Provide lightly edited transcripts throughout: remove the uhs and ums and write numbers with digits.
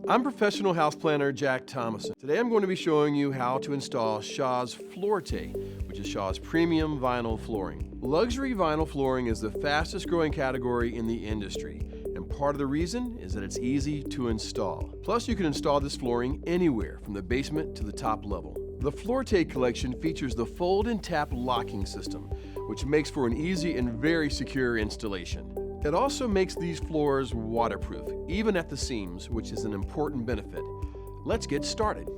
I'm professional house planner Jack Thomason. Today I'm going to be showing you how to install Shaw's Floorte, which is Shaw's premium vinyl flooring. Luxury vinyl flooring is the fastest growing category in the industry, and part of the reason is that it's easy to install. Plus, you can install this flooring anywhere from the basement to the top level. The Floorte collection features the fold and tap locking system, which makes for an easy and very secure installation. It also makes these floors waterproof, even at the seams, which is an important benefit. Let's get started.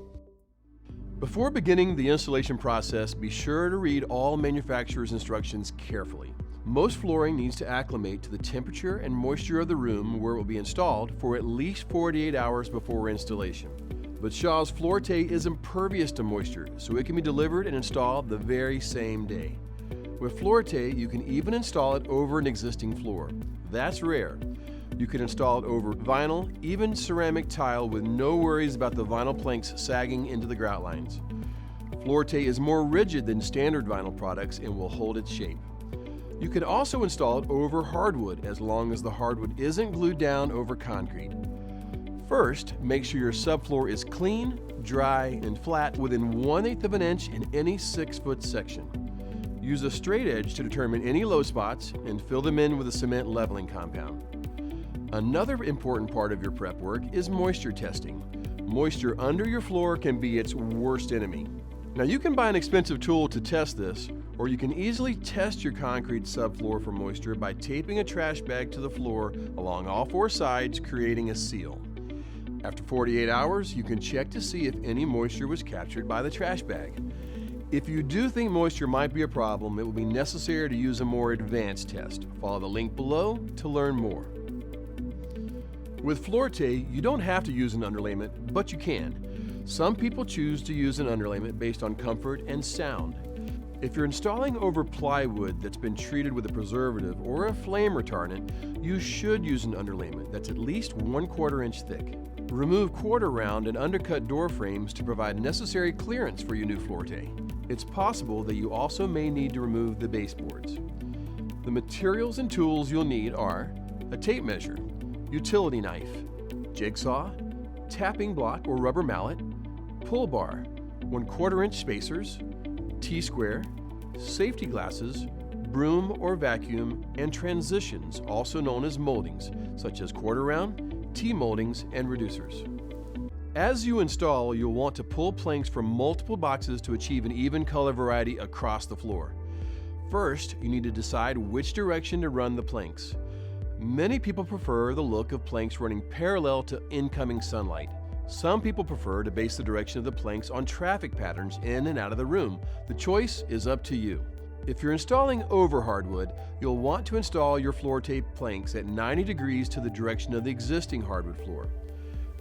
Before beginning the installation process, be sure to read all manufacturer's instructions carefully. Most flooring needs to acclimate to the temperature and moisture of the room where it will be installed for at least 48 hours before installation. But Shaw's Floorte is impervious to moisture, so it can be delivered and installed the very same day. With Floorte, you can even install it over an existing floor. That's rare. You can install it over vinyl, even ceramic tile with no worries about the vinyl planks sagging into the grout lines. Floorte is more rigid than standard vinyl products and will hold its shape. You can also install it over hardwood as long as the hardwood isn't glued down over concrete. First, make sure your subfloor is clean, dry, and flat within 1/8 of an inch in any 6-foot section. Use a straight edge to determine any low spots and fill them in with a cement leveling compound. Another important part of your prep work is moisture testing. Moisture under your floor can be its worst enemy. Now, you can buy an expensive tool to test this, or you can easily test your concrete subfloor for moisture by taping a trash bag to the floor along all 4 sides, creating a seal. After 48 hours, you can check to see if any moisture was captured by the trash bag. If you do think moisture might be a problem, it will be necessary to use a more advanced test. Follow the link below to learn more. With Floorte, you don't have to use an underlayment, but you can. Some people choose to use an underlayment based on comfort and sound. If you're installing over plywood that's been treated with a preservative or a flame retardant, you should use an underlayment that's at least 1/4 inch thick. Remove quarter round and undercut door frames to provide necessary clearance for your new Floorte. It's possible that you also may need to remove the baseboards. The materials and tools you'll need are a tape measure, utility knife, jigsaw, tapping block or rubber mallet, pull bar, 1/4 inch spacers, T-square, safety glasses, broom or vacuum, and transitions, also known as moldings, such as quarter round, T-moldings, and reducers. As you install, you'll want to pull planks from multiple boxes to achieve an even color variety across the floor. First, you need to decide which direction to run the planks. Many people prefer the look of planks running parallel to incoming sunlight. Some people prefer to base the direction of the planks on traffic patterns in and out of the room. The choice is up to you. If you're installing over hardwood, you'll want to install your Floorte planks at 90 degrees to the direction of the existing hardwood floor.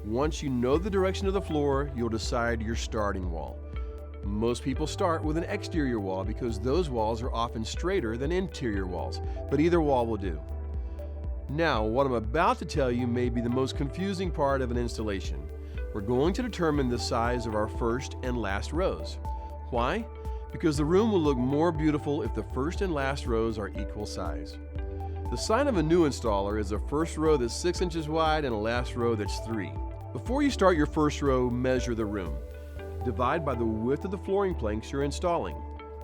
Once you know the direction of the floor, you'll decide your starting wall. Most people start with an exterior wall because those walls are often straighter than interior walls, but either wall will do. Now, what I'm about to tell you may be the most confusing part of an installation. We're going to determine the size of our first and last rows. Why? Because the room will look more beautiful if the first and last rows are equal size. The sign of a new installer is a first row that's 6 inches wide and a last row that's 3. Before you start your first row, measure the room. Divide by the width of the flooring planks you're installing.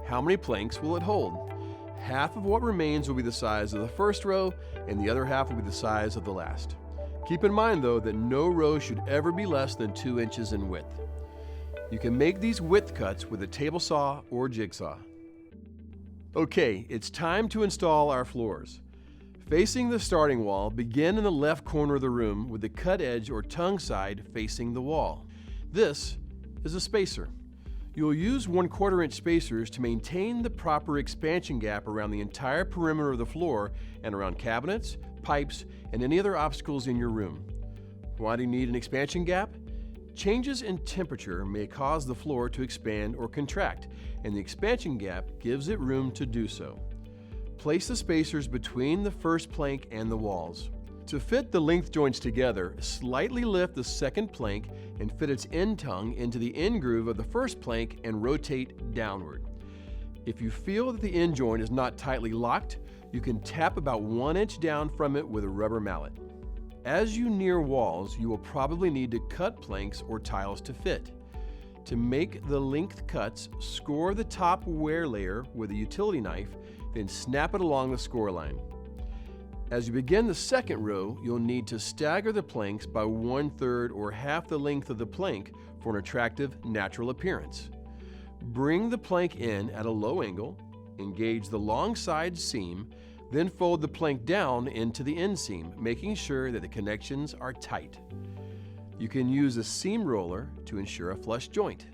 How many planks will it hold? Half of what remains will be the size of the first row, and the other half will be the size of the last. Keep in mind, though, that no row should ever be less than 2 inches in width. You can make these width cuts with a table saw or jigsaw. Okay, it's time to install our floors. Facing the starting wall, begin in the left corner of the room with the cut edge or tongue side facing the wall. This is a spacer. You'll use 1/4 inch spacers to maintain the proper expansion gap around the entire perimeter of the floor and around cabinets, pipes, and any other obstacles in your room. Why do you need an expansion gap? Changes in temperature may cause the floor to expand or contract, and the expansion gap gives it room to do so. Place the spacers between the first plank and the walls. To fit the length joints together, slightly lift the second plank and fit its end tongue into the end groove of the first plank and rotate downward. If you feel that the end joint is not tightly locked, you can tap about 1 inch down from it with a rubber mallet. As you near walls, you will probably need to cut planks or tiles to fit. To make the length cuts, score the top wear layer with a utility knife, then snap it along the score line. As you begin the second row, you'll need to stagger the planks by 1/3 or half the length of the plank for an attractive natural appearance. Bring the plank in at a low angle, engage the long side seam, then fold the plank down into the inseam, making sure that the connections are tight. You can use a seam roller to ensure a flush joint.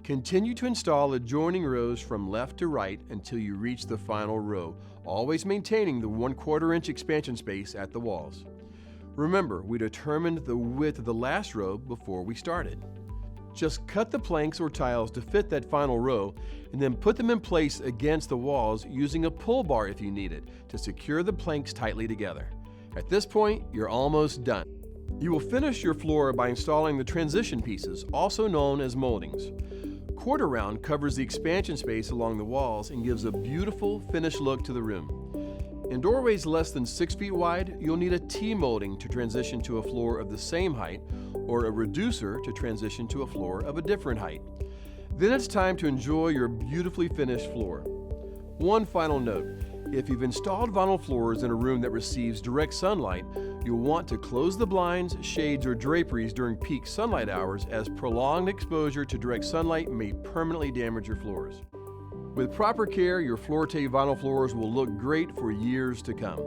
Continue to install adjoining rows from left to right until you reach the final row, always maintaining the 1/4 inch expansion space at the walls. Remember, we determined the width of the last row before we started. Just cut the planks or tiles to fit that final row and then put them in place against the walls using a pull bar if you need it to secure the planks tightly together. At this point, you're almost done. You will finish your floor by installing the transition pieces, also known as moldings. Quarter round covers the expansion space along the walls and gives a beautiful finished look to the room. In doorways less than 6 feet wide, you'll need a T-molding to transition to a floor of the same height, or a reducer to transition to a floor of a different height. Then it's time to enjoy your beautifully finished floor. One final note, if you've installed vinyl floors in a room that receives direct sunlight, you'll want to close the blinds, shades, or draperies during peak sunlight hours, as prolonged exposure to direct sunlight may permanently damage your floors. With proper care, your Floorte vinyl floors will look great for years to come.